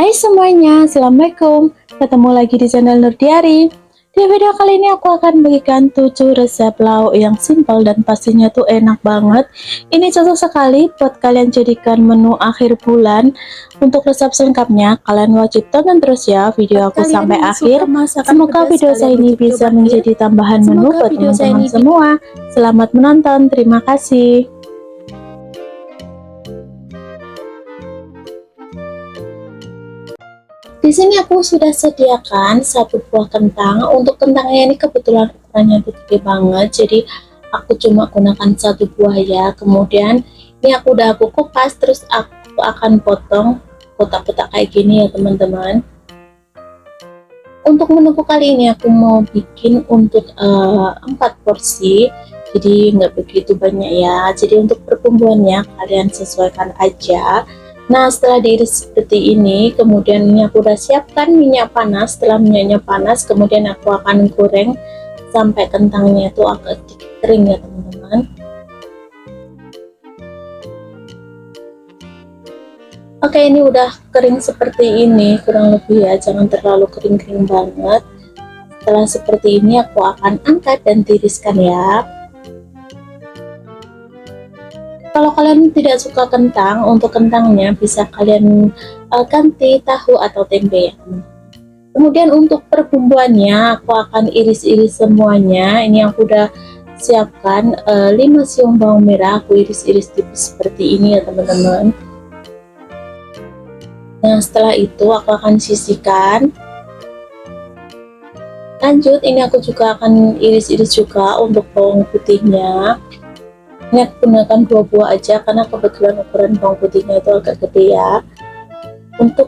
Hai semuanya, Assalamualaikum. Ketemu lagi di channel Nurdiari. Di video kali ini aku akan bagikan 7 resep lauk yang simpel dan pastinya tuh enak banget. Ini cocok sekali buat kalian jadikan menu akhir bulan. Untuk resep selengkapnya, kalian wajib tonton terus ya video aku sampai akhir. Semoga video saya ini bisa menjadi tambahan menu buat teman-teman semua. Selamat menonton, terima kasih. Di sini aku sudah sediakan satu buah kentang. Untuk kentangnya ini kebetulan ukurannya itu gede banget, jadi aku cuma gunakan satu buah ya. Kemudian ini aku kupas, terus aku akan potong kotak-kotak kayak gini ya teman-teman. Untuk menuku kali ini aku mau bikin untuk 4 porsi, jadi nggak begitu banyak ya. Jadi untuk perbumbuannya kalian sesuaikan aja. Nah, setelah diiris seperti ini, kemudian ini aku udah siapkan minyak panas. Setelah minyaknya panas, kemudian aku akan goreng sampai kentangnya itu agak sedikit kering ya teman-teman. Oke, ini udah kering seperti ini, kurang lebih ya, jangan terlalu kering-kering banget. Setelah seperti ini aku akan angkat dan tiriskan ya. Kalau kalian tidak suka kentang, untuk kentangnya bisa kalian ganti tahu atau tempe ya. Kemudian untuk perbumbuannya aku akan iris-iris semuanya. Ini aku udah siapkan 5 siung bawang merah, aku iris-iris tipis seperti ini ya teman-teman. Nah, setelah itu aku akan sisihkan. Lanjut, ini aku juga akan iris-iris juga untuk bawang putihnya. Ini aku gunakan 2 buah aja karena kebetulan ukuran bawang putihnya itu agak gede ya. Untuk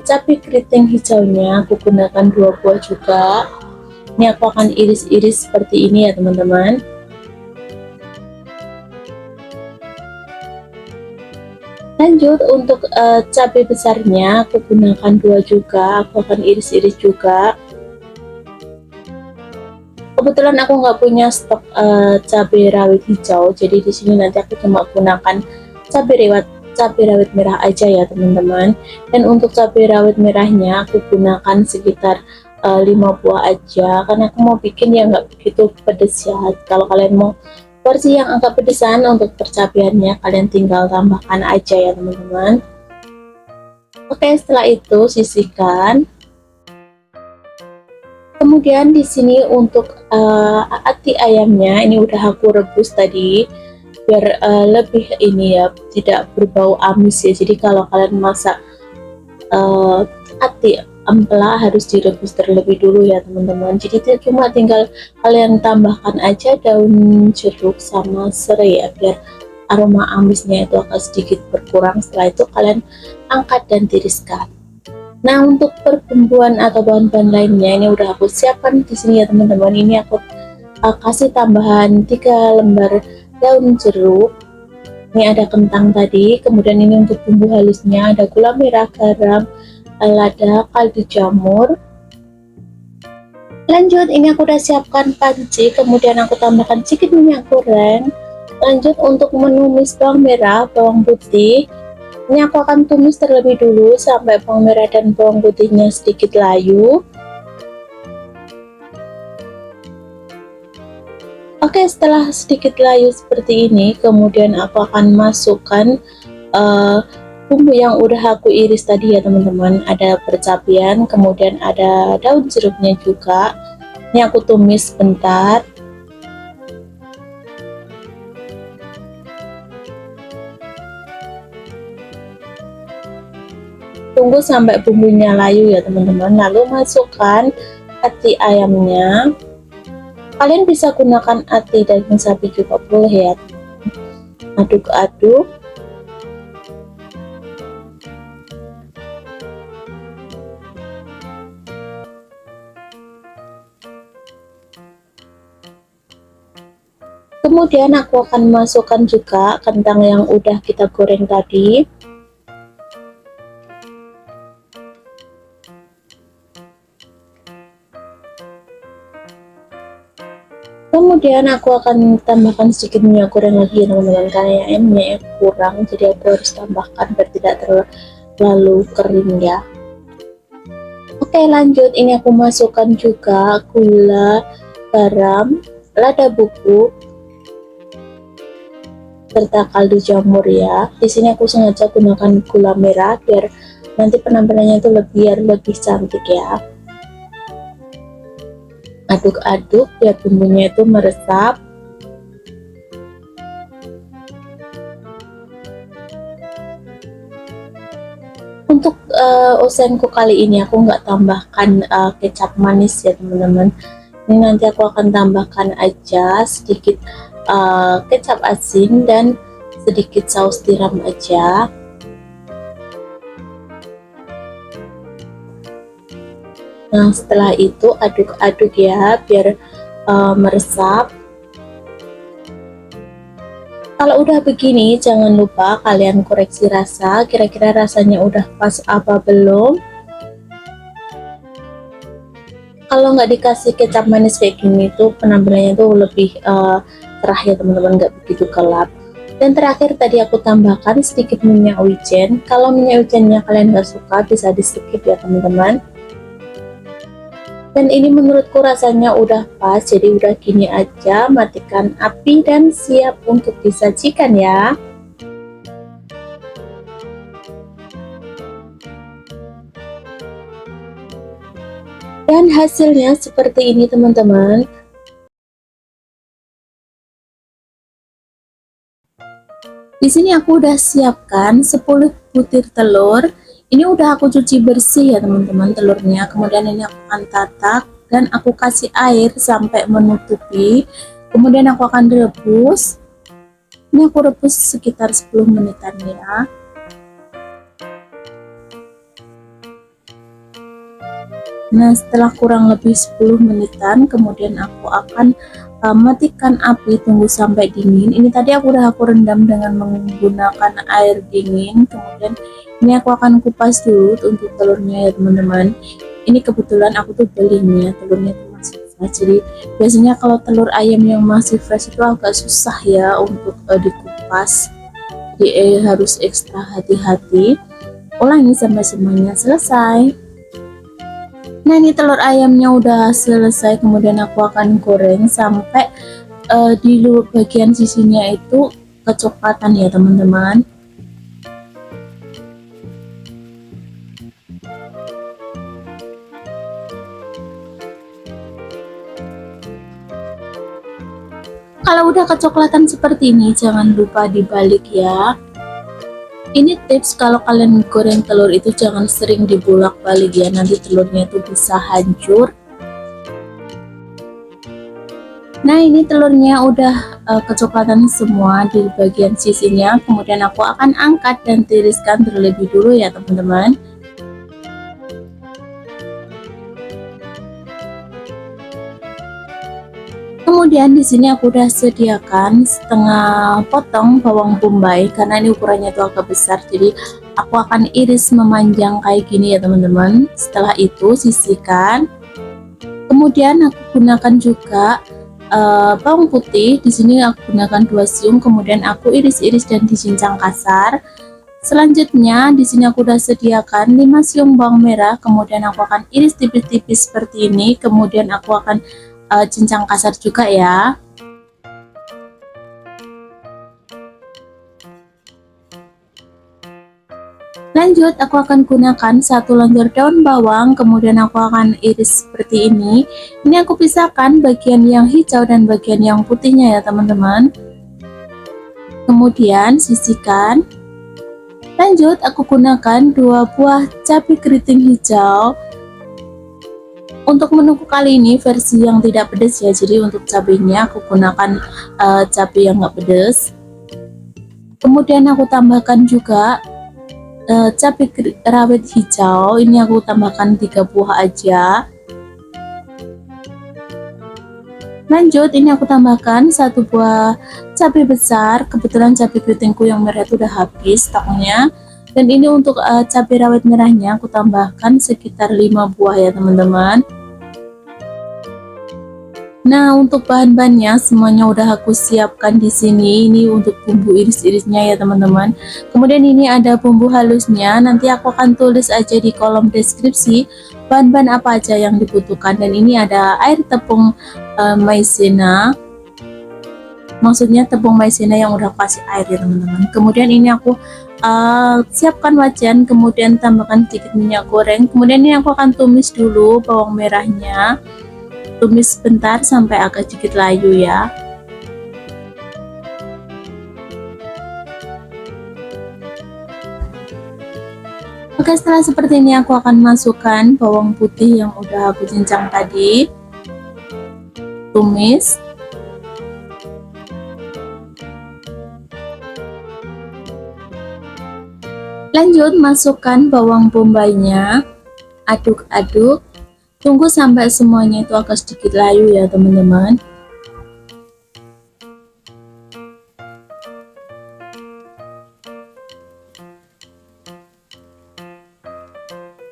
cabai keriting hijaunya aku gunakan 2 buah juga. Ini aku akan iris-iris seperti ini ya teman-teman. Lanjut, untuk cabai besarnya aku gunakan 2 juga, aku akan iris-iris juga. Kebetulan aku nggak punya stok cabai rawit hijau, jadi di sini nanti aku cuma gunakan cabai rawit merah aja ya teman-teman. Dan untuk cabai rawit merahnya aku gunakan sekitar 5 buah aja, karena aku mau bikin yang nggak begitu pedes ya. Kalau kalian mau porsi yang agak pedesan, untuk percabayannya kalian tinggal tambahkan aja ya teman-teman. Oke, setelah itu sisihkan. Kemudian di sini untuk ati ayamnya ini udah aku rebus tadi biar lebih ini ya, tidak berbau amis ya. Jadi kalau kalian masak ati ampela harus direbus terlebih dulu ya teman-teman. Jadi cuma tinggal kalian tambahkan aja daun jeruk sama serai ya, biar aroma amisnya itu akan sedikit berkurang. Setelah itu kalian angkat dan tiriskan. Nah, untuk perbumbuan atau bahan-bahan lainnya ini udah aku siapkan di sini ya teman-teman. Ini aku kasih tambahan 3 lembar daun jeruk. Ini ada kentang tadi. Kemudian ini untuk bumbu halusnya ada gula merah, garam, lada, kaldu jamur. Lanjut, ini aku udah siapkan panci. Kemudian aku tambahkan sedikit minyak goreng. Lanjut, untuk menumis bawang merah, bawang putih. Ini aku akan tumis terlebih dulu sampai bawang merah dan bawang putihnya sedikit layu. Oke, setelah sedikit layu seperti ini, kemudian aku akan masukkan bumbu yang udah aku iris tadi ya teman-teman. Ada percabian, kemudian ada daun jeruknya juga. Ini aku tumis sebentar. Tunggu sampai bumbunya layu ya teman-teman. Lalu masukkan ati ayamnya. Kalian bisa gunakan ati daging sapi juga boleh ya. Aduk-aduk. Kemudian aku akan masukkan juga kentang yang udah kita goreng tadi. Kemudian aku akan tambahkan sedikit minyak goreng lagi ya teman-teman, karena minyaknya kurang, jadi aku harus tambahkan biar tidak terlalu kering ya. Oke, lanjut. Ini aku masukkan juga gula, garam, lada bubuk, serta kaldu jamur ya. Di sini aku sengaja gunakan gula merah biar nanti penampilannya itu lebih cantik ya. Aduk-aduk biar bumbunya itu meresap. Untuk osenku kali ini aku nggak tambahkan kecap manis ya teman-teman. Ini nanti aku akan tambahkan aja sedikit kecap asin dan sedikit saus tiram aja. Nah, setelah itu aduk-aduk ya biar meresap. Kalau udah begini, jangan lupa kalian koreksi rasa, kira-kira rasanya udah pas apa belum. Kalau nggak dikasih kecap manis kayak gini tuh penampilannya tuh lebih cerah ya teman-teman, nggak begitu gelap. Dan terakhir tadi aku tambahkan sedikit minyak wijen. Kalau minyak wijennya kalian nggak suka bisa di skip ya teman-teman. Dan ini menurutku rasanya udah pas, jadi udah gini aja, matikan api dan siap untuk disajikan ya. Dan hasilnya seperti ini teman-teman. Di sini aku udah siapkan 10 butir telur. Ini udah aku cuci bersih ya teman-teman telurnya. Kemudian ini aku akan tatak dan aku kasih air sampai menutupi. Kemudian aku akan rebus. Ini aku rebus sekitar 10 menitan ya. Nah, setelah kurang lebih 10 menitan, kemudian aku akan matikan api, tunggu sampai dingin. Ini tadi aku rendam dengan menggunakan air dingin. Kemudian ini aku akan kupas dulu untuk telurnya ya teman-teman. Ini kebetulan aku tuh belinya telurnya tuh masih fresh. Jadi biasanya kalau telur ayam yang masih fresh itu agak susah ya untuk dikupas. Jadi harus ekstra hati-hati. Ulangi sampai semuanya selesai. Nah, ini telur ayamnya udah selesai, kemudian aku akan goreng sampai di bagian sisinya itu kecoklatan ya teman-teman. Kalau udah kecoklatan seperti ini, jangan lupa dibalik ya. Ini tips kalau kalian goreng telur itu jangan sering dibolak-balik ya, nanti telurnya itu bisa hancur. Nah, ini telurnya udah kecoklatan semua di bagian sisinya. Kemudian aku akan angkat dan tiriskan terlebih dulu ya teman-teman. Kemudian di sini aku udah sediakan setengah potong bawang bombay karena ini ukurannya itu agak besar, jadi aku akan iris memanjang kayak gini ya teman-teman. Setelah itu sisihkan. Kemudian aku gunakan juga bawang putih. Di sini aku gunakan 2 siung, kemudian aku iris-iris dan dicincang kasar. Selanjutnya di sini aku udah sediakan 5 siung bawang merah, kemudian aku akan iris tipis-tipis seperti ini. Kemudian aku akan cincang kasar juga ya. Lanjut, aku akan gunakan 1 lonjor daun bawang, kemudian aku akan iris seperti ini. Ini aku pisahkan bagian yang hijau dan bagian yang putihnya ya teman-teman. Kemudian sisihkan. Lanjut, aku gunakan 2 buah cabai keriting hijau. Untuk menuku kali ini versi yang tidak pedas ya, jadi untuk cabenya aku gunakan cabai yang nggak pedas. Kemudian aku tambahkan juga cabai rawit hijau, ini aku tambahkan 3 buah aja. Lanjut, ini aku tambahkan 1 buah cabai besar, kebetulan cabai keritingku yang merah itu udah habis stoknya. Dan ini untuk cabai rawit merahnya aku tambahkan sekitar 5 buah ya teman-teman. Nah, untuk bahan-bahannya semuanya udah aku siapkan di sini. Ini untuk bumbu iris-irisnya ya, teman-teman. Kemudian ini ada bumbu halusnya. Nanti aku akan tulis aja di kolom deskripsi bahan-bahan apa aja yang dibutuhkan. Dan ini ada air tepung maizena. Maksudnya tepung maizena yang udah aku kasih air ya, teman-teman. Kemudian ini aku siapkan wajan, kemudian tambahkan sedikit minyak goreng. Kemudian ini aku akan tumis dulu bawang merahnya. Tumis sebentar sampai agak sedikit layu ya. Oke, setelah seperti ini aku akan masukkan bawang putih yang udah aku cincang tadi. Tumis. Lanjut masukkan bawang bombaynya. Aduk-aduk. Tunggu sampai semuanya itu agak sedikit layu ya, teman-teman.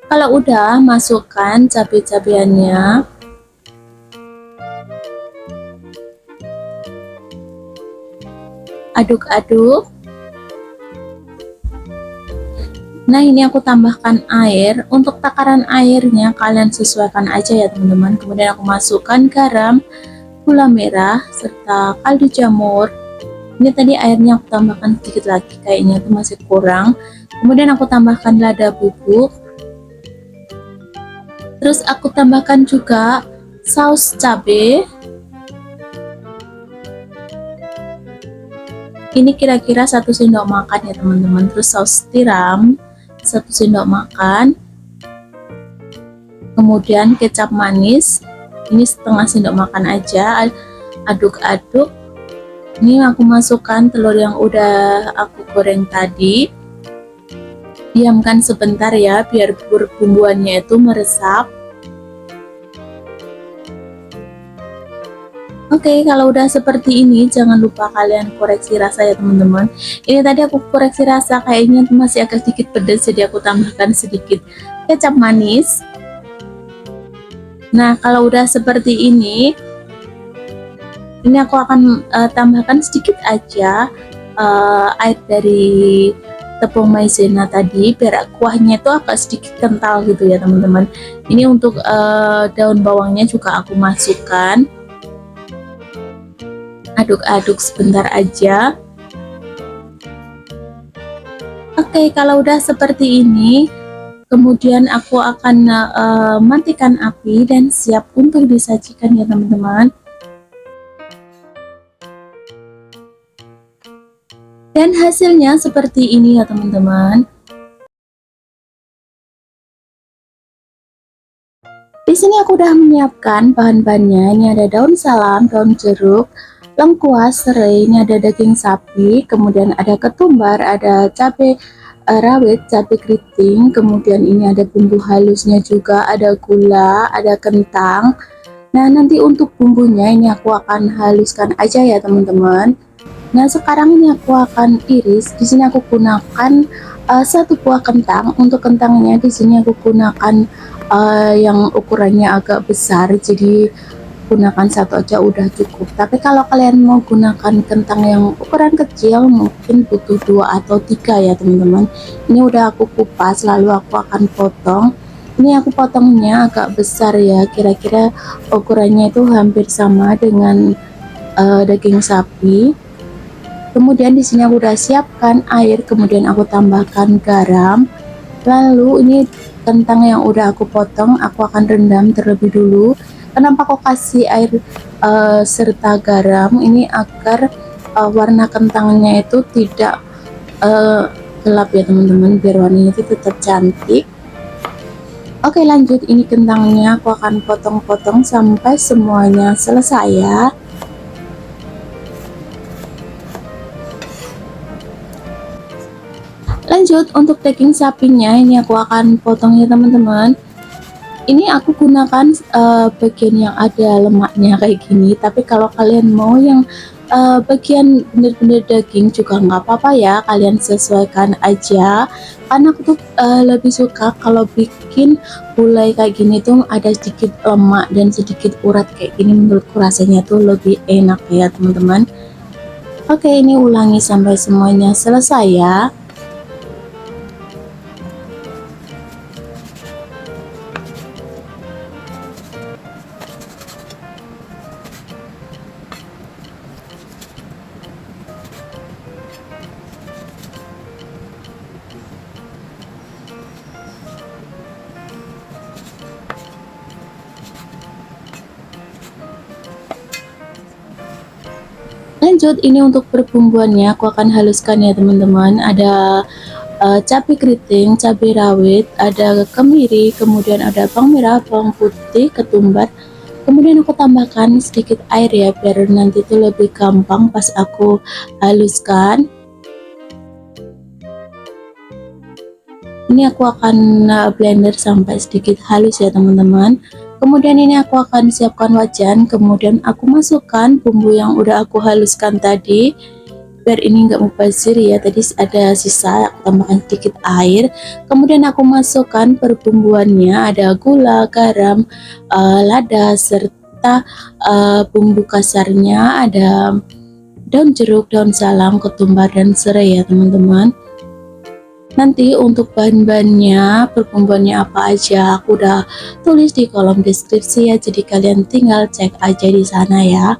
Kalau udah, masukkan cabai-cabiannya. Aduk-aduk. Nah, ini aku tambahkan air. Untuk takaran airnya kalian sesuaikan aja ya, teman-teman. Kemudian aku masukkan garam, gula merah, serta kaldu jamur. Ini tadi airnya aku tambahkan sedikit lagi, kayaknya itu masih kurang. Kemudian aku tambahkan lada bubuk. Terus aku tambahkan juga saus cabai. Ini kira-kira 1 sendok makan ya, teman-teman. Terus saus tiram 1 sendok makan. Kemudian kecap manis, ini setengah sendok makan aja. Aduk-aduk. Ini aku masukkan telur yang udah aku goreng tadi. Diamkan sebentar ya, biar bumbuannya itu meresap. Oke, kalau udah seperti ini, jangan lupa kalian koreksi rasa ya, teman-teman. Ini tadi aku koreksi rasa, kayaknya masih agak sedikit pedas, jadi aku tambahkan sedikit kecap manis. Nah, kalau udah seperti ini aku akan tambahkan sedikit aja air dari tepung maizena tadi, biar kuahnya itu agak sedikit kental gitu ya, teman-teman. Ini untuk daun bawangnya juga aku masukkan. Aduk-aduk sebentar aja. Oke, kalau udah seperti ini, kemudian aku akan matikan api dan siap untuk disajikan ya, teman-teman. Dan hasilnya seperti ini ya, teman-teman. Di sini aku udah menyiapkan bahan-bahannya. Ini ada daun salam, daun jeruk, lengkuas, serai, ini ada daging sapi, kemudian ada ketumbar, ada cabai rawit, cabai keriting, kemudian ini ada bumbu halusnya juga, ada gula, ada kentang. Nah, nanti untuk bumbunya ini aku akan haluskan aja ya, teman-teman. Nah, sekarang ini aku akan iris. Di sini aku gunakan 1 buah kentang. Untuk kentangnya di sini aku gunakan yang ukurannya agak besar, jadi gunakan 1 aja udah cukup. Tapi kalau kalian mau gunakan kentang yang ukuran kecil, mungkin butuh 2 atau 3 ya, teman-teman. Ini udah aku kupas, lalu aku akan potong. Ini aku potongnya agak besar ya, kira-kira ukurannya itu hampir sama dengan daging sapi. Kemudian di sini aku udah siapkan air, kemudian aku tambahkan garam. Lalu ini kentang yang udah aku potong, aku akan rendam terlebih dulu. Kenapa aku kasih air serta garam? Ini agar warna kentangnya itu tidak gelap ya, teman-teman, biar warnanya itu tetap cantik. Oke, lanjut. Ini kentangnya aku akan potong-potong sampai semuanya selesai ya. Lanjut, untuk daging sapinya ini aku akan potong ya, teman-teman. Ini aku gunakan bagian yang ada lemaknya kayak gini, tapi kalau kalian mau yang bagian bener-bener daging juga nggak apa-apa ya, kalian sesuaikan aja. Karena aku tuh lebih suka kalau bikin gulai kayak gini tuh ada sedikit lemak dan sedikit urat kayak gini, menurutku rasanya tuh lebih enak ya teman-teman. Oke, ini ulangi sampai semuanya selesai ya. Lanjut, ini untuk perbumbuannya aku akan haluskan ya teman-teman. Ada cabai keriting, cabai rawit, ada kemiri, kemudian ada bawang merah, bawang putih, ketumbar. Kemudian aku tambahkan sedikit air ya, biar nanti itu lebih gampang pas aku haluskan. Ini aku akan blender sampai sedikit halus ya teman-teman. Kemudian ini aku akan siapkan wajan, kemudian aku masukkan bumbu yang udah aku haluskan tadi. Biar ini enggak mubazir ya, tadi ada sisa, aku tambahkan sedikit air. Kemudian aku masukkan perbumbuannya, ada gula, garam, lada, serta bumbu kasarnya, ada daun jeruk, daun salam, ketumbar, dan serai ya teman-teman. Nanti untuk bahan-bahannya, perbumbuannya apa aja aku udah tulis di kolom deskripsi ya, jadi kalian tinggal cek aja di sana ya.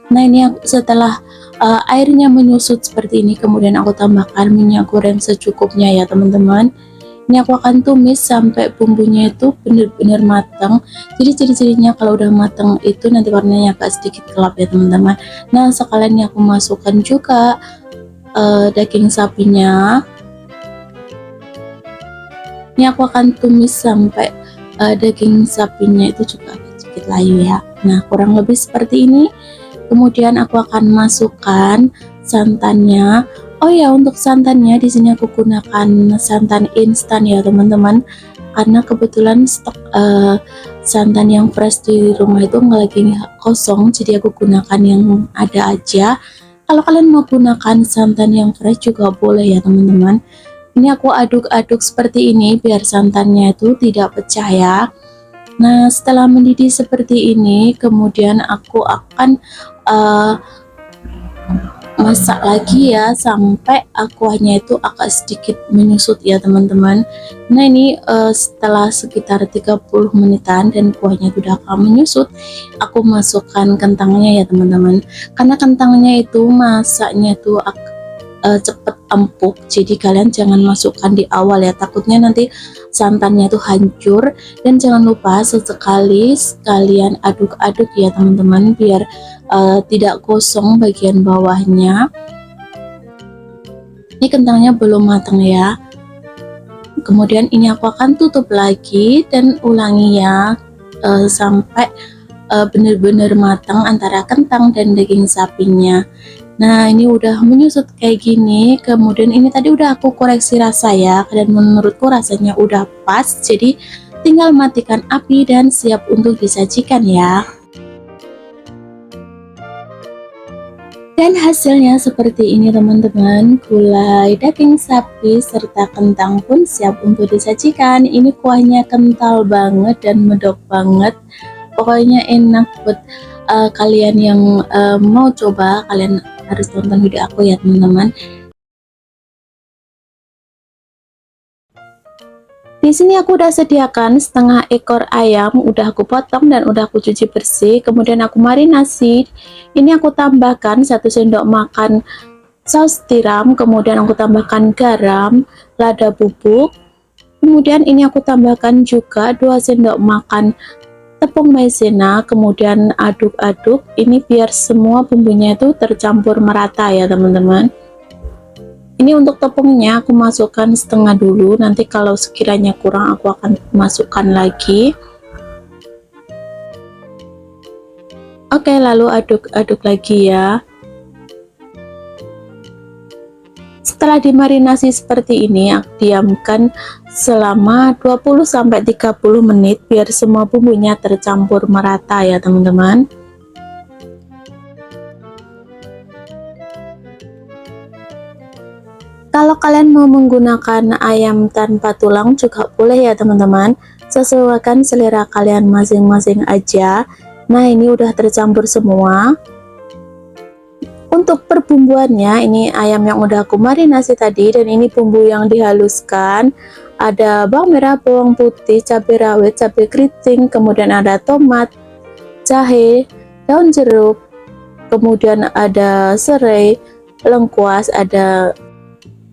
Nah ini setelah airnya menyusut seperti ini, kemudian aku tambahkan minyak goreng secukupnya ya teman-teman. Ini aku akan tumis sampai bumbunya itu benar-benar matang. Jadi ciri-cirinya kalau udah matang itu nanti warnanya agak sedikit gelap ya teman-teman. Nah sekalian ini aku masukkan juga daging sapinya. Ini aku akan tumis sampai daging sapinya itu juga agak sedikit layu ya. Nah kurang lebih seperti ini. Kemudian aku akan masukkan santannya. Oh ya, untuk santannya di sini aku gunakan santan instan ya teman-teman. Karena kebetulan stok santan yang fresh di rumah itu nggak lagi kosong, jadi aku gunakan yang ada aja. Kalau kalian mau gunakan santan yang fresh juga boleh ya teman-teman. Ini aku aduk-aduk seperti ini biar santannya itu tidak pecah ya. Nah setelah mendidih seperti ini, kemudian aku akan masak lagi ya sampai kuahnya itu agak sedikit menyusut ya teman-teman. Nah ini setelah sekitar 30 menitan dan kuahnya sudah akan menyusut, aku masukkan kentangnya ya teman-teman. Karena kentangnya itu masaknya tuh cepet empuk, jadi kalian jangan masukkan di awal ya, takutnya nanti santannya itu hancur. Dan jangan lupa sesekali kalian aduk-aduk ya teman-teman, biar tidak gosong bagian bawahnya. Ini kentangnya belum matang ya. Kemudian ini aku akan tutup lagi dan ulangi ya sampai benar-benar matang antara kentang dan daging sapinya. Nah ini udah menyusut kayak gini. Kemudian ini tadi udah aku koreksi rasa ya, dan menurutku rasanya udah pas, jadi tinggal matikan api dan siap untuk disajikan ya. Dan hasilnya seperti ini teman-teman, gulai daging sapi serta kentang pun siap untuk disajikan. Ini kuahnya kental banget dan medok banget, pokoknya enak buat kalian yang mau coba. Kalian harus tonton video aku ya teman-teman. Di sini aku udah sediakan setengah ekor ayam, udah aku potong dan udah aku cuci bersih. Kemudian aku marinasi. Ini aku tambahkan 1 sendok makan saus tiram, kemudian aku tambahkan garam, lada bubuk. Kemudian ini aku tambahkan juga 2 sendok makan tepung maizena, kemudian aduk-aduk ini biar semua bumbunya itu tercampur merata ya teman-teman. Ini untuk tepungnya aku masukkan setengah dulu, nanti kalau sekiranya kurang aku akan masukkan lagi. Oke, lalu aduk-aduk lagi ya. Setelah dimarinasi seperti ini, aku diamkan selama 20-30 menit biar semua bumbunya tercampur merata ya teman-teman. Kalau kalian mau menggunakan ayam tanpa tulang juga boleh ya teman-teman, sesuaikan selera kalian masing-masing aja. Nah ini udah tercampur semua. Untuk perbumbuannya, ini ayam yang udah aku marinasi tadi, dan ini bumbu yang dihaluskan. Ada bawang merah, bawang putih, cabai rawit, cabai keriting, kemudian ada tomat, jahe, daun jeruk, kemudian ada serai, lengkuas,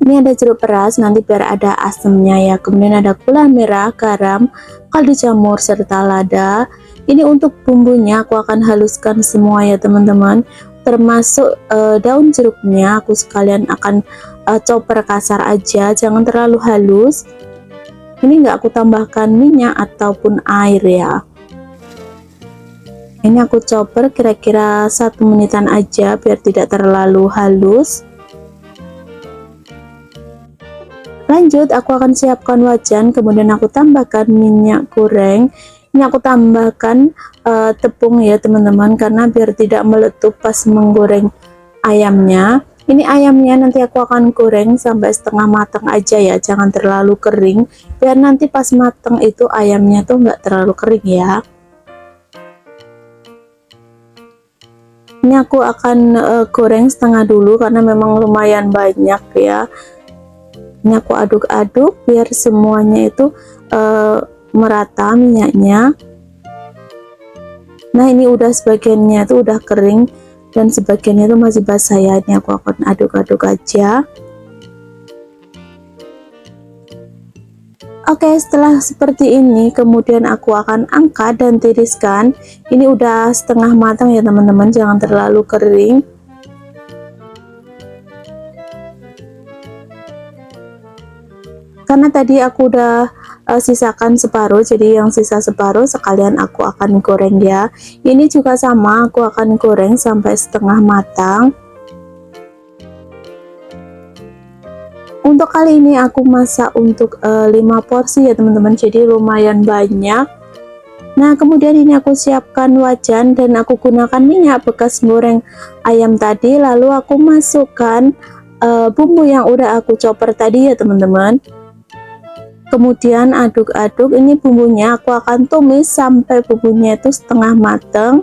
ini ada jeruk peras nanti biar ada asemnya ya, kemudian ada gula merah, garam, kaldu jamur, serta lada. Ini untuk bumbunya aku akan haluskan semua ya teman-teman, termasuk daun jeruknya aku sekalian akan chopper kasar aja, jangan terlalu halus. Ini enggak aku tambahkan minyak ataupun air ya. Ini aku chopper kira-kira 1 menitan aja biar tidak terlalu halus. Lanjut, aku akan siapkan wajan, kemudian aku tambahkan minyak goreng. Ini aku tambahkan tepung ya teman-teman, karena biar tidak meletup pas menggoreng ayamnya. Ini ayamnya nanti aku akan goreng sampai setengah matang aja ya, jangan terlalu kering, biar nanti pas matang itu ayamnya tuh nggak terlalu kering ya. Ini aku akan goreng setengah dulu karena memang lumayan banyak ya. Ini aku aduk-aduk biar semuanya itu merata minyaknya. Nah ini udah sebagiannya itu udah kering dan sebagiannya itu masih basah ya. Ini aku akan aduk-aduk aja. Oke, setelah seperti ini kemudian aku akan angkat dan tiriskan. Ini udah setengah matang ya teman-teman, jangan terlalu kering. Karena tadi aku udah sisakan separuh, jadi yang sisa separuh sekalian aku akan goreng ya. Ini juga sama, aku akan goreng sampai setengah matang. Untuk kali ini aku masak untuk 5 porsi ya teman-teman, jadi lumayan banyak. Nah kemudian ini aku siapkan wajan dan aku gunakan minyak bekas goreng ayam tadi, lalu aku masukkan bumbu yang udah aku chopper tadi ya teman-teman. Kemudian aduk-aduk, ini bumbunya aku akan tumis sampai bumbunya itu setengah matang.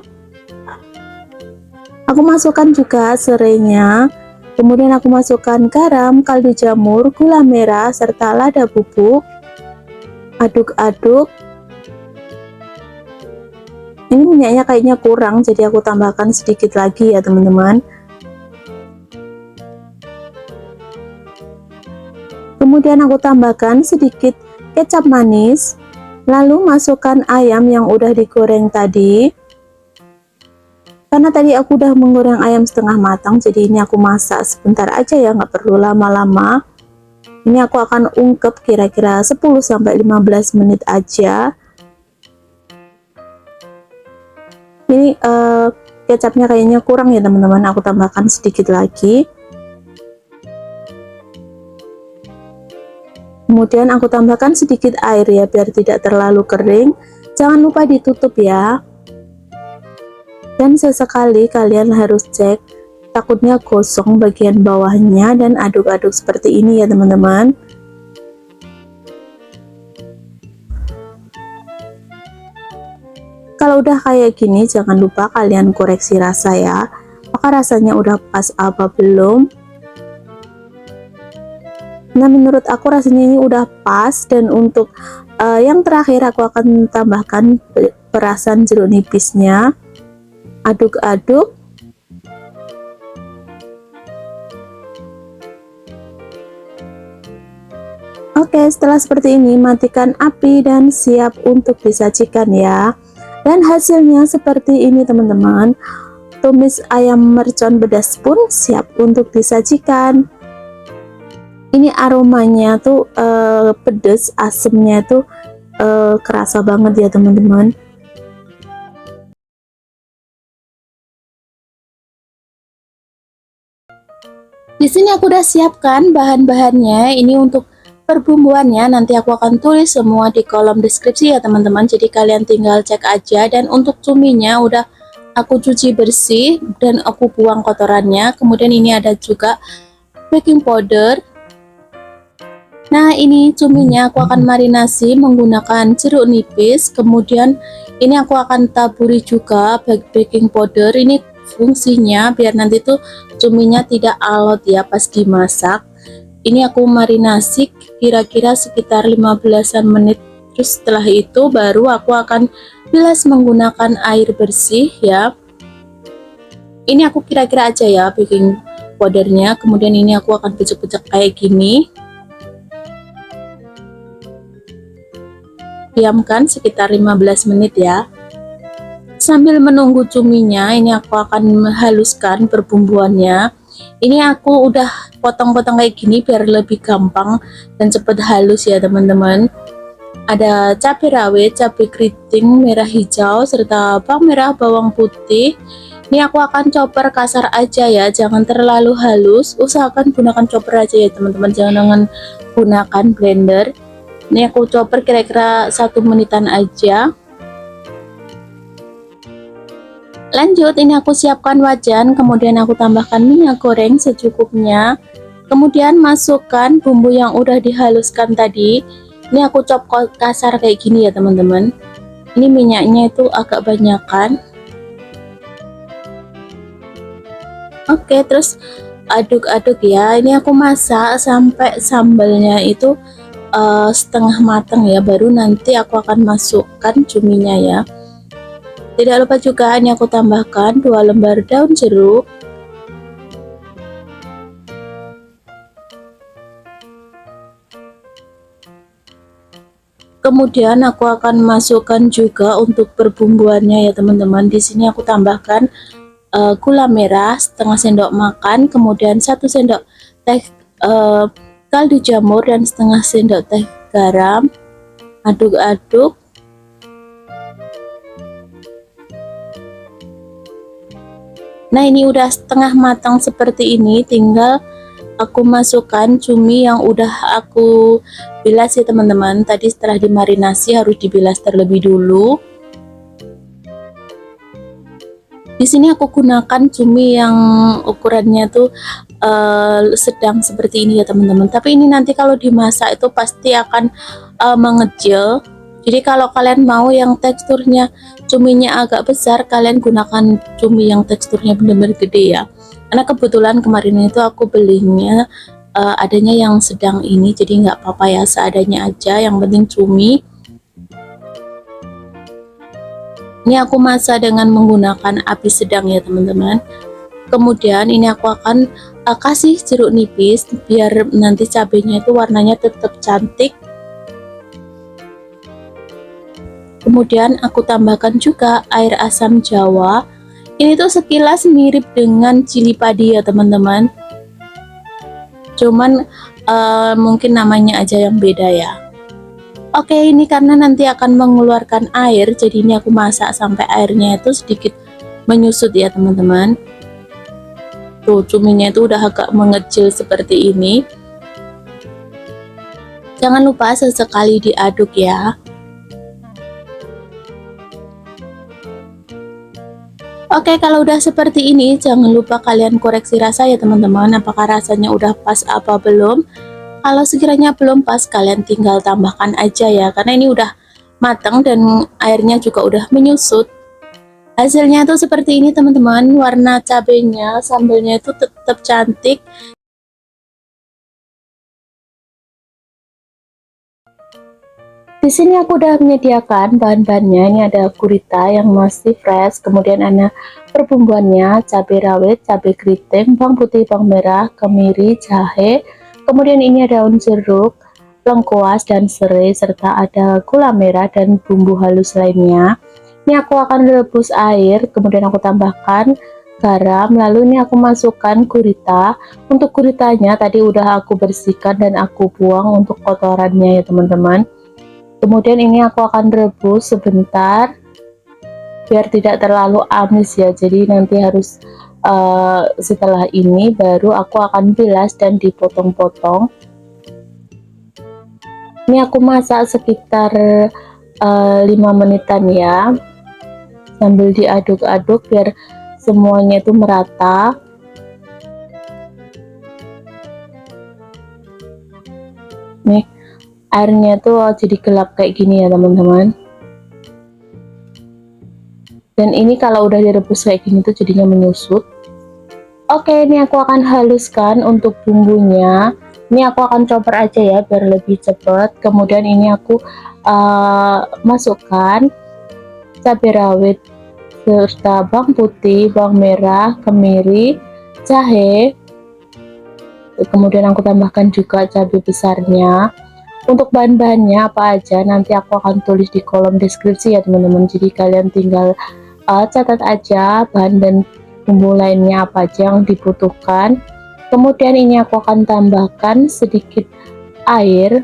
Aku masukkan juga serainya, kemudian aku masukkan garam, kaldu jamur, gula merah, serta lada bubuk. Aduk-aduk. Ini minyaknya kayaknya kurang, jadi aku tambahkan sedikit lagi ya teman-teman. Kemudian aku tambahkan sedikit kecap manis, lalu masukkan ayam yang udah digoreng tadi. Karena tadi aku udah menggoreng ayam setengah matang, jadi ini aku masak sebentar aja ya, nggak perlu lama-lama. Ini aku akan ungkep kira-kira 10-15 menit aja. Ini kecapnya kayaknya kurang ya teman-teman, aku tambahkan sedikit lagi. Kemudian aku tambahkan sedikit air ya biar tidak terlalu kering. Jangan lupa ditutup ya. Dan sesekali kalian harus cek, takutnya gosong bagian bawahnya, dan aduk-aduk seperti ini ya teman-teman. Kalau udah kayak gini jangan lupa kalian koreksi rasa ya. Apakah rasanya udah pas apa belum? Nah menurut aku rasanya ini udah pas, dan untuk yang terakhir aku akan tambahkan perasan jeruk nipisnya. Aduk-aduk. Oke, setelah seperti ini matikan api dan siap untuk disajikan ya. Dan hasilnya seperti ini teman-teman. Tumis ayam mercon pedas pun siap untuk disajikan. Ini aromanya tuh pedas, asemnya tuh kerasa banget ya teman-teman. Di sini aku udah siapkan bahan-bahannya. Ini untuk perbumbuannya nanti aku akan tulis semua di kolom deskripsi ya teman-teman. Jadi kalian tinggal cek aja. Dan untuk cuminya udah aku cuci bersih dan aku buang kotorannya. Kemudian ini ada juga baking powder, Nah, ini cuminya aku akan marinasi menggunakan jeruk nipis, kemudian ini aku akan taburi juga baking powder. Ini fungsinya biar nanti tuh cuminya tidak alot ya pas dimasak. Ini aku marinasi kira-kira sekitar 15-an menit. Terus setelah itu baru aku akan bilas menggunakan air bersih ya. Ini aku kira-kira aja ya baking powdernya. Kemudian ini aku akan pecek-pecek kayak gini. Diamkan sekitar 15 menit ya. Sambil menunggu cuminya, ini aku akan menghaluskan perbumbuannya. Ini aku udah potong-potong kayak gini biar lebih gampang dan cepet halus ya teman-teman. Ada cabai rawit, cabai keriting, merah hijau, serta bawang merah, bawang putih. Ini aku akan chopper kasar aja ya, jangan terlalu halus. Usahakan gunakan chopper aja ya teman-teman, jangan gunakan blender. Ini aku chopper kira-kira 1 menitan aja. Lanjut, ini aku siapkan wajan, kemudian aku tambahkan minyak goreng secukupnya. Kemudian masukkan bumbu yang udah dihaluskan tadi. Ini aku chop kasar kayak gini ya teman-teman. Ini minyaknya itu agak banyakan. Oke, terus aduk-aduk ya. Ini aku masak sampai sambalnya itu setengah matang ya, baru nanti aku akan masukkan cuminya ya. Tidak lupa juga ini aku tambahkan 2 lembar daun jeruk. Kemudian aku akan masukkan juga untuk perbumbuannya ya teman-teman. Di sini aku tambahkan gula merah setengah sendok makan, kemudian 1 sendok teh kaldu jamur dan setengah sendok teh garam. Aduk-aduk. Nah, ini udah setengah matang seperti ini, tinggal aku masukkan cumi yang udah aku bilas ya teman-teman. Tadi setelah dimarinasi harus dibilas terlebih dulu. Di sini aku gunakan cumi yang ukurannya tuh sedang seperti ini ya teman-teman. Tapi ini nanti kalau dimasak itu pasti akan mengecil. Jadi kalau kalian mau yang teksturnya cuminya agak besar, kalian gunakan cumi yang teksturnya benar-benar gede ya. Karena kebetulan kemarin itu aku belinya adanya yang sedang ini, jadi nggak apa-apa ya, seadanya aja, yang penting cumi. Ini aku masak dengan menggunakan api sedang ya teman-teman. Kemudian ini aku akan kasih jeruk nipis biar nanti cabenya itu warnanya tetap cantik. Kemudian aku tambahkan juga air asam jawa. Ini tuh sekilas mirip dengan cili padi ya teman-teman. Cuman mungkin namanya aja yang beda ya. Oke, ini karena nanti akan mengeluarkan air, jadi ini aku masak sampai airnya itu sedikit menyusut ya teman-teman. Tuh, cuminya itu udah agak mengecil seperti ini. Jangan lupa sesekali diaduk ya. Oke, kalau udah seperti ini, jangan lupa kalian koreksi rasa ya teman-teman, apakah rasanya udah pas apa belum. Kalau sekiranya belum pas, kalian tinggal tambahkan aja ya, karena ini udah matang dan airnya juga udah menyusut. Hasilnya tuh seperti ini teman-teman, warna cabenya, sambalnya itu tetap cantik. Di sini aku udah menyediakan bahan-bahannya. Ini ada gurita yang masih fresh, kemudian ada perbumbuannya, cabai rawit, cabai keriting, bawang putih, bawang merah, kemiri, jahe. Kemudian ini ada daun jeruk, lengkuas dan serai, serta ada gula merah dan bumbu halus lainnya. Ini aku akan rebus air, kemudian aku tambahkan garam, lalu ini aku masukkan gurita. Untuk guritanya tadi udah aku bersihkan dan aku buang untuk kotorannya ya teman-teman. Kemudian ini aku akan rebus sebentar biar tidak terlalu amis ya, jadi nanti harus setelah ini baru aku akan bilas dan dipotong-potong. Ini aku masak sekitar 5 menitan ya, sambil diaduk-aduk biar semuanya itu merata. Nih, airnya tuh jadi gelap kayak gini ya teman-teman. Dan ini kalau udah direbus kayak gini tuh jadinya menyusut. Oke, ini aku akan haluskan untuk bumbunya. Ini aku akan chopper aja ya biar lebih cepat. Kemudian ini aku masukkan cabai rawit serta bawang putih, bawang merah, kemiri, jahe. Kemudian aku tambahkan juga cabai besarnya. Untuk bahan-bahannya apa aja nanti aku akan tulis di kolom deskripsi ya teman-teman. Jadi kalian tinggal catat aja bahan dan bumbu lainnya apa aja yang dibutuhkan. Kemudian ini aku akan tambahkan sedikit air.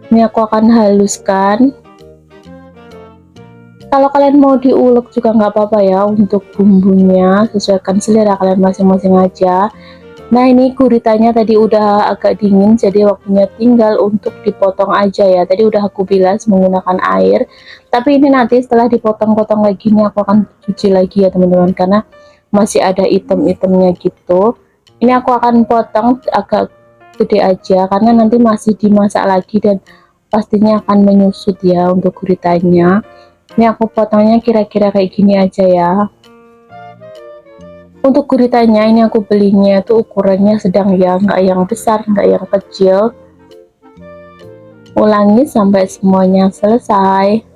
Ini aku akan haluskan. Kalau kalian mau diulek juga nggak apa-apa ya, untuk bumbunya sesuaikan selera kalian masing-masing aja. Nah, ini guritanya tadi udah agak dingin, jadi waktunya tinggal untuk dipotong aja ya. Tadi udah aku bilas menggunakan air, tapi ini nanti setelah dipotong-potong kayak gini aku akan cuci lagi ya teman-teman, karena masih ada item-itemnya gitu. Ini aku akan potong agak gede aja karena nanti masih dimasak lagi dan pastinya akan menyusut ya untuk guritanya. Ini aku potongnya kira-kira kayak gini aja ya. Untuk guritanya ini aku belinya tuh ukurannya sedang ya, nggak yang besar, nggak yang kecil. Ulangi sampai semuanya selesai.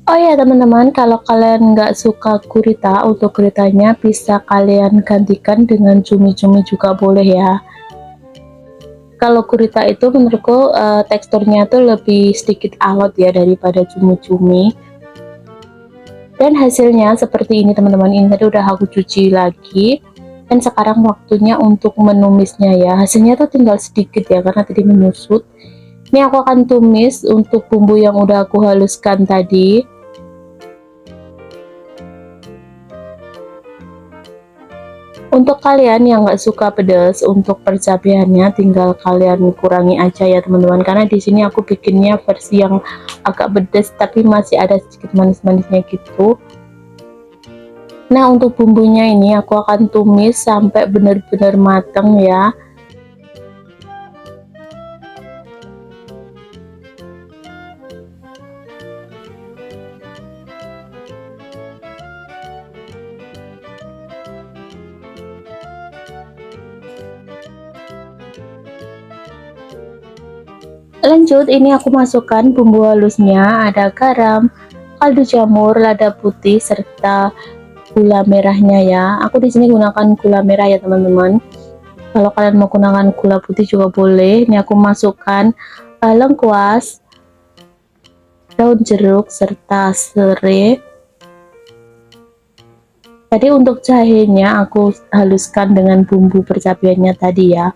Oh ya teman-teman, kalau kalian nggak suka gurita, untuk guritanya bisa kalian gantikan dengan cumi-cumi juga boleh ya. Kalau gurita itu menurutku teksturnya tuh lebih sedikit alot ya daripada cumi-cumi. Dan hasilnya seperti ini teman-teman. Ini tadi udah aku cuci lagi. Dan sekarang waktunya untuk menumisnya ya. Hasilnya tuh tinggal sedikit ya karena tadi menyusut. Ini aku akan tumis untuk bumbu yang udah aku haluskan tadi. Untuk kalian yang nggak suka pedas, untuk percabeannya tinggal kalian kurangi aja ya teman-teman. Karena di sini aku bikinnya versi yang agak pedas tapi masih ada sedikit manis-manisnya gitu. Nah, untuk bumbunya ini aku akan tumis sampai benar-benar mateng ya. Lanjut, ini aku masukkan bumbu halusnya, ada garam, kaldu jamur, lada putih, serta gula merahnya ya. Aku di sini gunakan gula merah ya teman-teman. Kalau kalian mau gunakan gula putih juga boleh. Ini aku masukkan lengkuas, daun jeruk, serta serai. Tadi untuk jahenya aku haluskan dengan bumbu percabeannya tadi ya.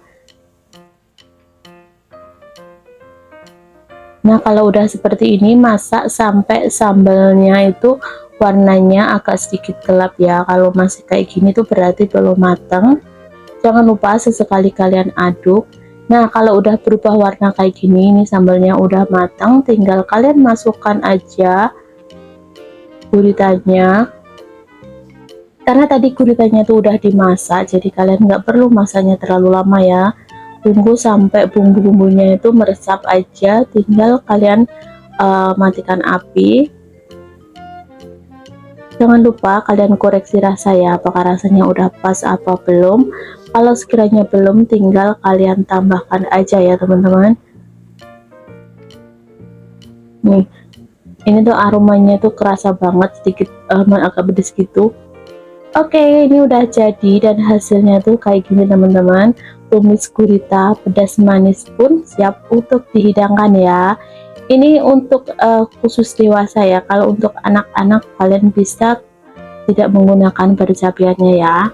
Nah, kalau udah seperti ini, masak sampai sambalnya itu warnanya agak sedikit gelap ya. Kalau masih kayak gini tuh berarti belum matang. Jangan lupa sesekali kalian aduk. Nah, kalau udah berubah warna kayak gini, ini sambalnya udah matang, tinggal kalian masukkan aja guritanya. Karena tadi guritanya tuh udah dimasak, jadi kalian nggak perlu masaknya terlalu lama ya. Tunggu sampai bumbu-bumbunya itu meresap aja, tinggal kalian matikan api. Jangan lupa kalian koreksi rasa ya, apakah rasanya udah pas apa belum. Kalau sekiranya belum, tinggal kalian tambahkan aja ya teman-teman. Nih, ini tuh aromanya tuh kerasa banget, sedikit agak pedes gitu. Oke, ini udah jadi dan hasilnya tuh kayak gini teman-teman. Tumis gurita pedas manis pun siap untuk dihidangkan ya. Ini untuk khusus dewasa ya. Kalau untuk anak-anak kalian bisa tidak menggunakan percabeannya ya.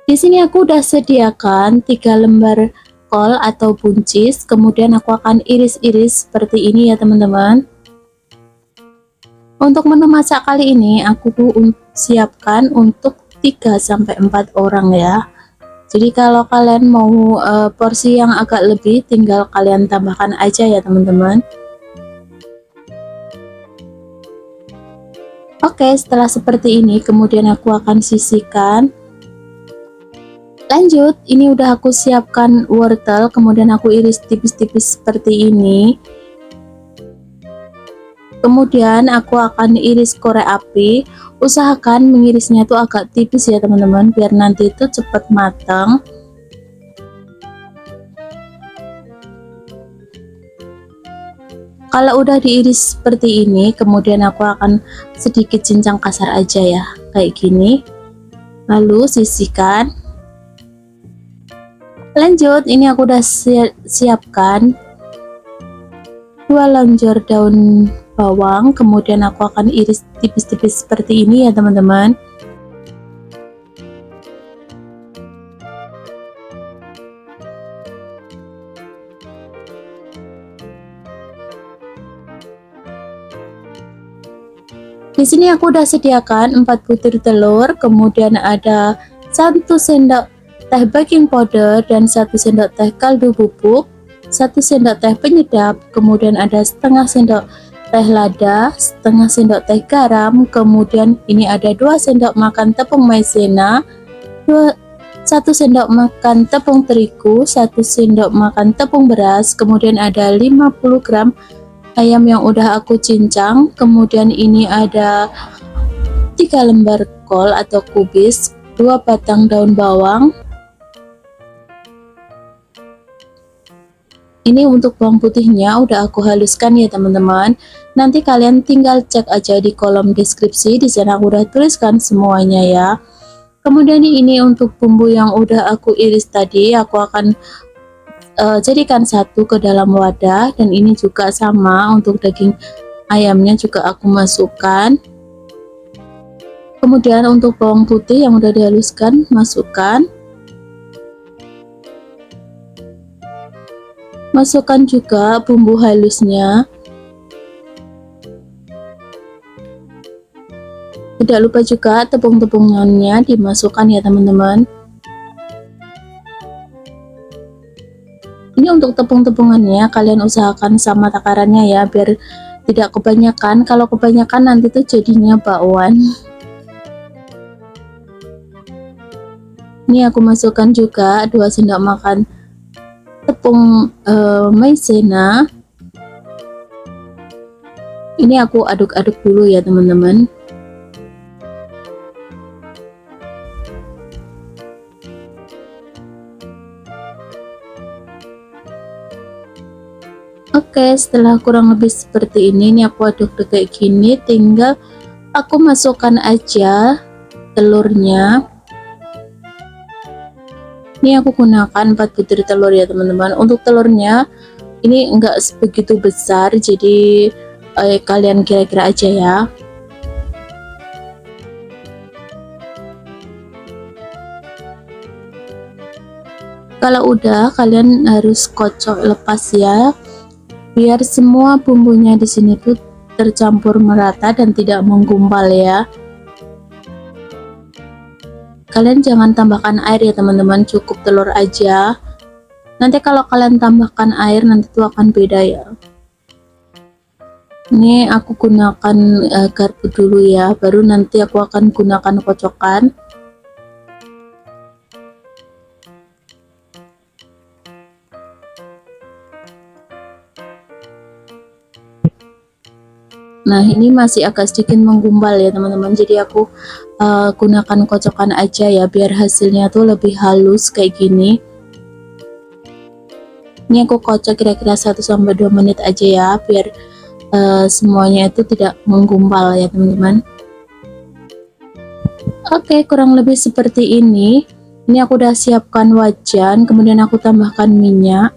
Di sini aku udah sediakan 3 lembar kol atau buncis, kemudian aku akan iris-iris seperti ini ya teman-teman. Untuk menu masak kali ini aku siapkan untuk 3-4 orang ya. Jadi kalau kalian mau porsi yang agak lebih, tinggal kalian tambahkan aja ya teman-teman. Oke, setelah seperti ini kemudian aku akan sisihkan. Lanjut, ini udah aku siapkan wortel, kemudian aku iris tipis-tipis seperti ini. Kemudian aku akan iris korek api. Usahakan mengirisnya itu agak tipis ya teman-teman, biar nanti itu cepat matang. Kalau udah diiris seperti ini, kemudian aku akan sedikit cincang kasar aja ya, kayak gini. Lalu sisihkan. Lanjut, ini aku udah siapkan 2 lonjor daun bawang, kemudian aku akan iris tipis-tipis seperti ini ya teman-teman. Di sini aku udah sediakan 4 butir telur, kemudian ada 1 sendok teh baking powder dan 1 sendok teh kaldu bubuk, 1 sendok teh penyedap, kemudian ada setengah sendok teh lada, setengah sendok teh garam, kemudian ini ada 2 sendok makan tepung maizena, 1 sendok makan tepung terigu, 1 sendok makan tepung beras, kemudian ada 50 gram ayam yang udah aku cincang, kemudian ini ada 3 lembar kol atau kubis, 2 batang daun bawang. Ini untuk bawang putihnya udah aku haluskan ya teman-teman. Nanti kalian tinggal cek aja di kolom deskripsi, di sana aku udah tuliskan semuanya ya. Kemudian ini untuk bumbu yang udah aku iris tadi, aku akan jadikan satu ke dalam wadah, dan ini juga sama untuk daging ayamnya juga aku masukkan. Kemudian untuk bawang putih yang udah dihaluskan, masukkan. Masukkan juga bumbu halusnya. Tidak lupa juga tepung-tepungannya dimasukkan ya teman-teman. Ini untuk tepung-tepungannya kalian usahakan sama takarannya ya, biar tidak kebanyakan. Kalau kebanyakan nanti tuh jadinya bakwan. Ini aku masukkan juga 2 sendok makan tepung maizena. Ini aku aduk-aduk dulu ya teman-teman. Oke, setelah kurang lebih seperti ini aku aduk kayak gini, tinggal aku masukkan aja telurnya. Ini aku gunakan 4 butir telur ya teman-teman. Untuk telurnya ini enggak sebegitu besar, jadi kalian kira-kira aja ya. Kalau udah, kalian harus kocok lepas ya, biar semua bumbunya di sini tuh tercampur merata dan tidak menggumpal ya. Kalian jangan tambahkan air ya teman-teman, cukup telur aja. Nanti kalau kalian tambahkan air nanti itu akan beda ya. Ini aku gunakan garpu dulu ya, baru nanti aku akan gunakan kocokan. Nah ini masih agak sedikit menggumpal ya teman-teman, jadi aku gunakan kocokan aja ya, biar hasilnya tuh lebih halus kayak gini. Ini aku kocok kira-kira 1-2 menit aja ya, biar semuanya itu tidak menggumpal ya teman-teman. Oke, kurang lebih seperti ini. Ini aku udah siapkan wajan, kemudian aku tambahkan minyak.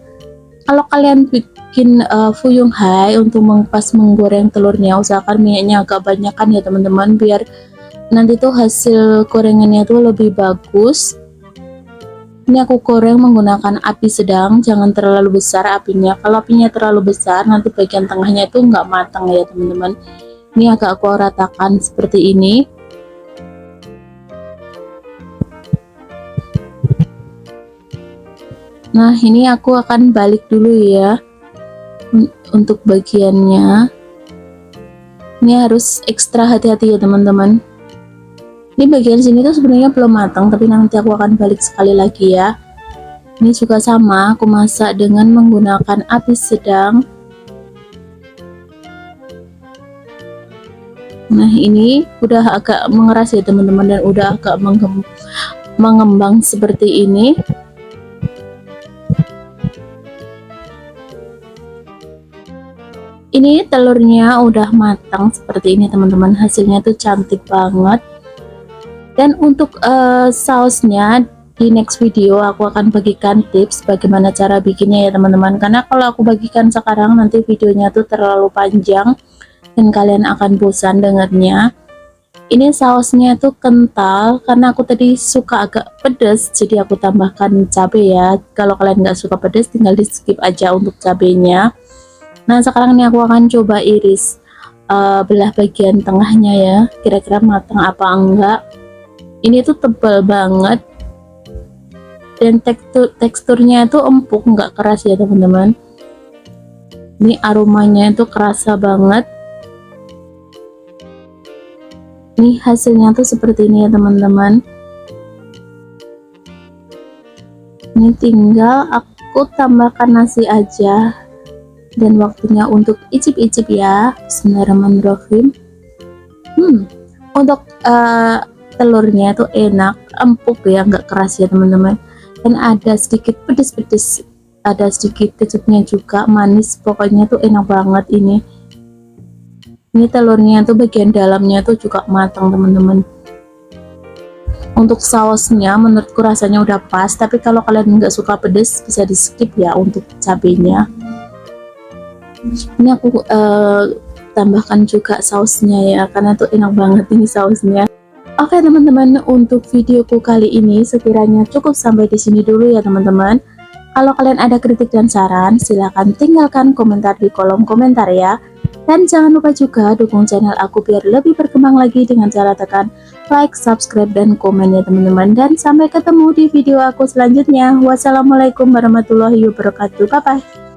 Kalau kalian bikin fuyung hai untuk menggoreng telurnya, usahakan minyaknya agak banyak kan ya teman-teman, biar nanti tuh hasil gorengannya tuh lebih bagus. Ini aku goreng menggunakan api sedang, jangan terlalu besar apinya. Kalau apinya terlalu besar nanti bagian tengahnya itu nggak matang ya teman-teman. Ini agak aku ratakan seperti ini. Nah ini aku akan balik dulu ya untuk bagiannya. Ini harus ekstra hati-hati ya teman-teman. Ini bagian sini tuh sebenarnya belum matang, tapi nanti aku akan balik sekali lagi ya. Ini juga sama, aku masak dengan menggunakan api sedang. Nah ini udah agak mengeras ya teman-teman, dan udah agak mengembang seperti ini. Ini telurnya udah matang seperti ini teman-teman, hasilnya tuh cantik banget. Dan untuk sausnya di next video aku akan bagikan tips bagaimana cara bikinnya ya teman-teman, karena kalau aku bagikan sekarang nanti videonya tuh terlalu panjang dan kalian akan bosan dengarnya. Ini sausnya tuh kental karena aku tadi suka agak pedas, jadi aku tambahkan cabai ya. Kalau kalian nggak suka pedas tinggal di skip aja untuk cabenya. Nah sekarang ini aku akan coba iris belah bagian tengahnya ya, kira-kira matang apa enggak. Ini tuh tebal banget dan teksturnya itu empuk, nggak keras ya teman-teman. Ini aromanya itu kerasa banget. Ini hasilnya tuh seperti ini ya teman-teman. Ini tinggal aku tambahkan nasi aja. Dan waktunya untuk icip-icip ya. Bismillahirrahmanirrahim. Untuk telurnya itu enak, empuk ya, nggak keras ya teman-teman. Dan ada sedikit pedes-pedes, ada sedikit kecapnya juga, manis. Pokoknya tuh enak banget ini. Ini telurnya tuh bagian dalamnya tuh juga matang teman-teman. Untuk sausnya menurutku rasanya udah pas, tapi kalau kalian nggak suka pedes bisa di skip ya untuk cabenya. Ini aku tambahkan juga sausnya ya, karena tuh enak banget ini sausnya. Oke teman-teman, untuk videoku kali ini sekiranya cukup sampai di sini dulu ya teman-teman. Kalau kalian ada kritik dan saran, silahkan tinggalkan komentar di kolom komentar ya. Dan jangan lupa juga dukung channel aku biar lebih berkembang lagi dengan cara tekan like, subscribe, dan komen ya teman-teman. Dan sampai ketemu di video aku selanjutnya. Wassalamualaikum warahmatullahi wabarakatuh. Bye-bye.